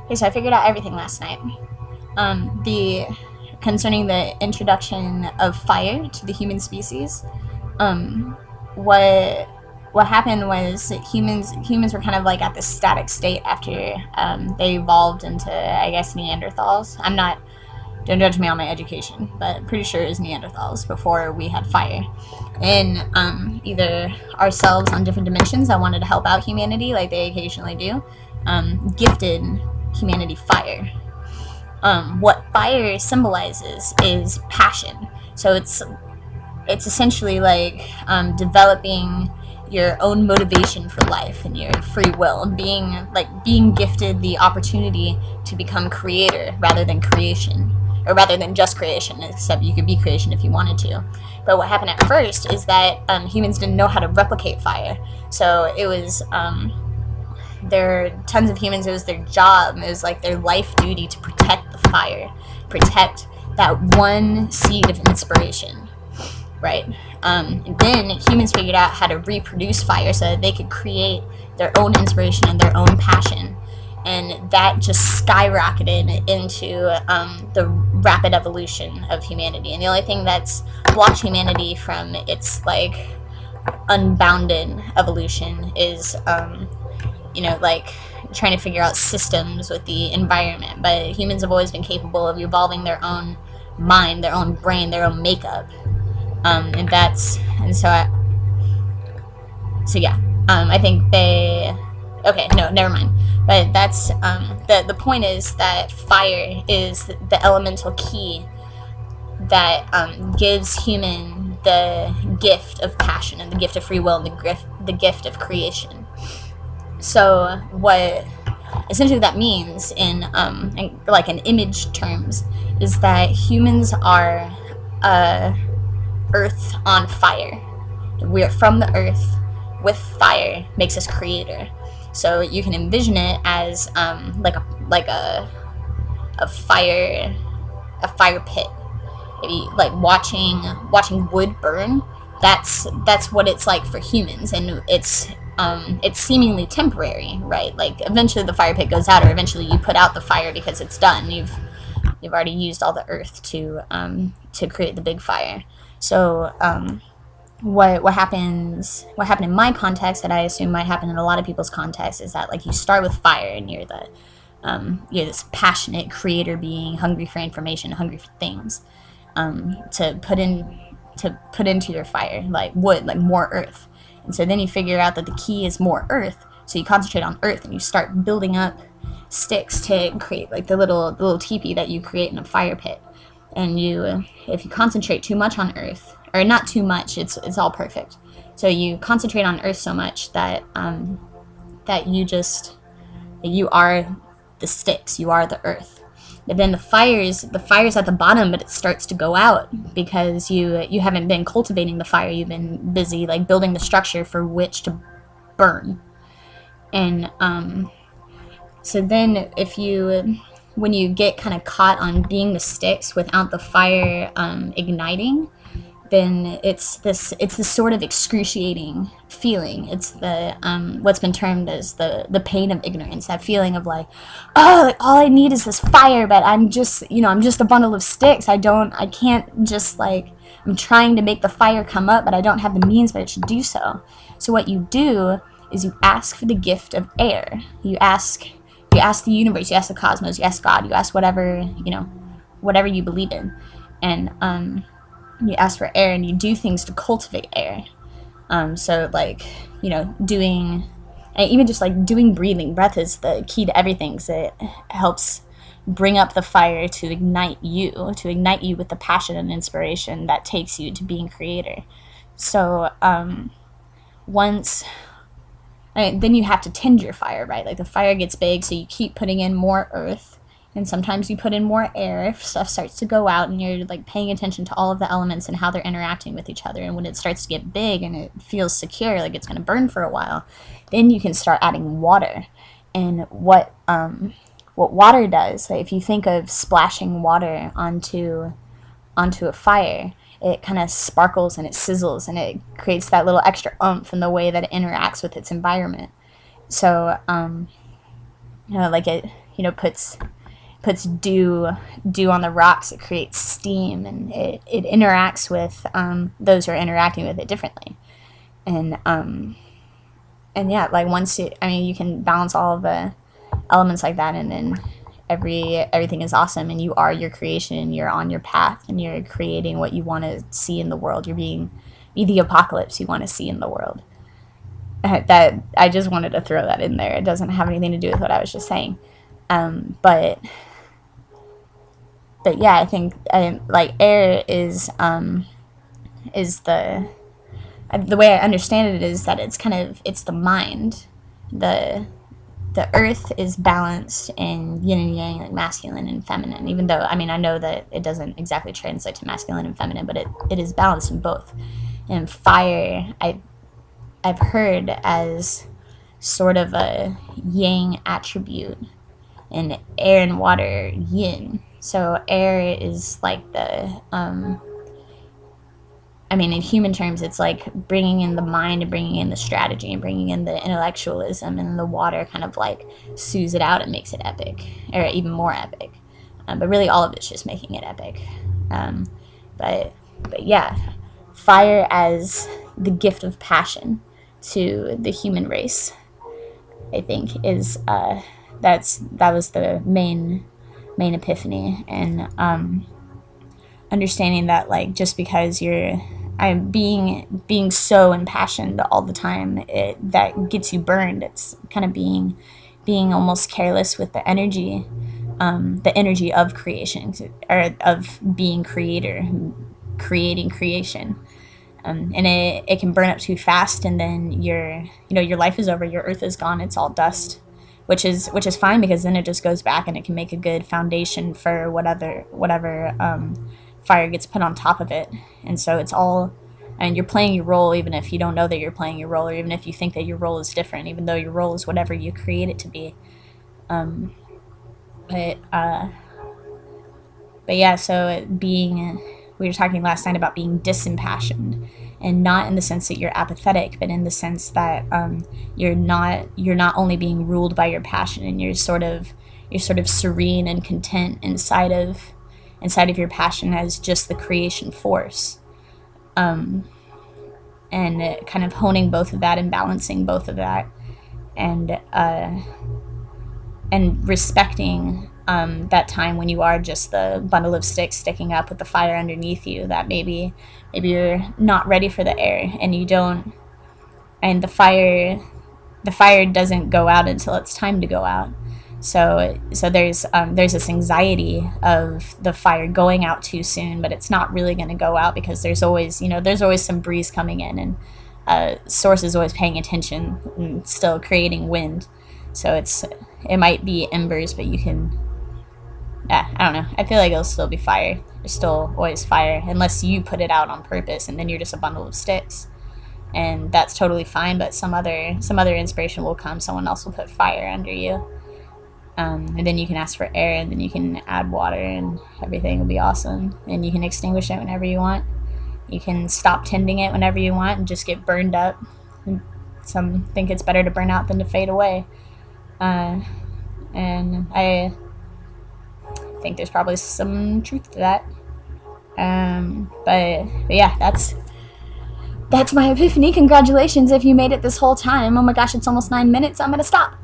Okay, so I figured out everything last night. The concerning the introduction of fire to the human species. Um, what what happened was that humans were kind of like at this static state after they evolved into, I guess, Neanderthals. I'm not, don't judge me on my education, but I'm pretty sure it was Neanderthals before we had fire. And either ourselves on different dimensions that wanted to help out humanity, like they occasionally do, gifted humanity fire. What fire symbolizes is passion. So it's essentially like developing your own motivation for life and your free will, being gifted the opportunity to become creator rather than creation, or rather than just creation, except you could be creation if you wanted to. But what happened at first is that humans didn't know how to replicate fire. So it was there are tons of humans, it was their job, it was like their life duty to protect the fire, protect that one seed of inspiration, right? And then humans figured out how to reproduce fire so that they could create their own inspiration and their own passion. And that just skyrocketed into the rapid evolution of humanity. And the only thing that's blocked humanity from its like unbounded evolution is like trying to figure out systems with the environment. But humans have always been capable of evolving their own mind, their own brain, their own makeup. I think they. Okay, no, never mind. But that's the point is that fire is the elemental key that gives human the gift of passion and the gift of free will and the gift of creation. So what essentially that means in image terms is that humans are earth on fire. We're from the earth with fire makes us creator. So you can envision it as like a fire pit. Maybe like watching wood burn. That's what it's like for humans, and it's seemingly temporary, right? Like eventually the fire pit goes out, or eventually you put out the fire because it's done. You've already used all the earth to create the big fire. So what happened in my context, that I assume might happen in a lot of people's contexts, is that like you start with fire and you're this passionate creator being, hungry for information, hungry for things to put into your fire, like wood, like more earth. And so then you figure out that the key is more earth, so you concentrate on earth and you start building up sticks to create like the little teepee that you create in a fire pit. And if you concentrate too much on earth, or not too much, it's all perfect. So you concentrate on earth so much that you are the sticks, you are the earth. But then the fire's at the bottom, but it starts to go out because you haven't been cultivating the fire. You've been busy like building the structure for which to burn. And so then when you get kind of caught on being the sticks without the fire igniting, then it's this sort of excruciating feeling. It's the what's been termed as the pain of ignorance. That feeling of like, oh, like, all I need is this fire, but I'm just a bundle of sticks. I can't just like, I'm trying to make the fire come up, but I don't have the means by which to do so. So what you do is you ask for the gift of air. You ask the universe, you ask the cosmos, you ask God, you ask whatever you believe in, and you ask for air, and you do things to cultivate air. So like, doing, and even just like doing breathing. Breath is the key to everything, because it helps bring up the fire to ignite you with the passion and inspiration that takes you to being creator. So then you have to tend your fire, right? Like the fire gets big, so you keep putting in more earth, and sometimes you put in more air if stuff starts to go out, and you're like paying attention to all of the elements and how they're interacting with each other. And when it starts to get big and it feels secure, like it's going to burn for a while, then you can start adding water. And what water does, like if you think of splashing water onto a fire, it kind of sparkles and it sizzles and it creates that little extra oomph in the way that it interacts with its environment. So like puts dew on the rocks. It creates steam, and it interacts with those who are interacting with it differently. And yeah, like once you can balance all of the elements like that, and then everything is awesome, and you are your creation, and you're on your path, and you're creating what you want to see in the world. You're be the apocalypse you want to see in the world. That I just wanted to throw that in there. It doesn't have anything to do with what I was just saying. But yeah, I think like air is the way I understand it is that it's the mind. The earth is balanced in yin and yang, like masculine and feminine, even though I know that it doesn't exactly translate to masculine and feminine, but it is balanced in both. And fire I've heard as sort of a yang attribute, and air and water yin. So air is like the in human terms, it's like bringing in the mind and bringing in the strategy and bringing in the intellectualism, and the water kind of like soothes it out and makes it epic, or even more epic. But really, all of it's just making it epic. But yeah, fire as the gift of passion to the human race, I think, is that was the main epiphany, and understanding that like just because I'm being so impassioned all the time, that gets you burned. It's kind of being almost careless with the energy of creation, or of being creator, creating creation. And it can burn up too fast, and then your life is over. Your earth is gone. It's all dust, which is fine, because then it just goes back and it can make a good foundation for whatever fire gets put on top of it. And so it's all, and you're playing your role, even if you don't know that you're playing your role, or even if you think that your role is different, even though your role is whatever you create it to be. But yeah, so we were talking last night about being disimpassioned, and not in the sense that you're apathetic, but in the sense that you're not only being ruled by your passion, and you're sort of serene and content inside of your passion as just the creation force, and kind of honing both of that and balancing both of that, and respecting that time when you are just the bundle of sticks sticking up with the fire underneath you, that maybe you're not ready for the air, and you don't, and the fire doesn't go out until it's time to go out. So there's this anxiety of the fire going out too soon, but it's not really going to go out, because there's always some breeze coming in, and source is always paying attention and still creating wind. So it might be embers, but you can, I don't know. I feel like it'll still be fire. There's still always fire, unless you put it out on purpose, and then you're just a bundle of sticks, and that's totally fine. But some other inspiration will come. Someone else will put fire under you. And then you can ask for air, and then you can add water, and everything will be awesome. And you can extinguish it whenever you want. You can stop tending it whenever you want and just get burned up. And some think it's better to burn out than to fade away. And I think there's probably some truth to that. But yeah, that's my epiphany. Congratulations if you made it this whole time. Oh my gosh, it's almost 9 minutes. I'm gonna stop.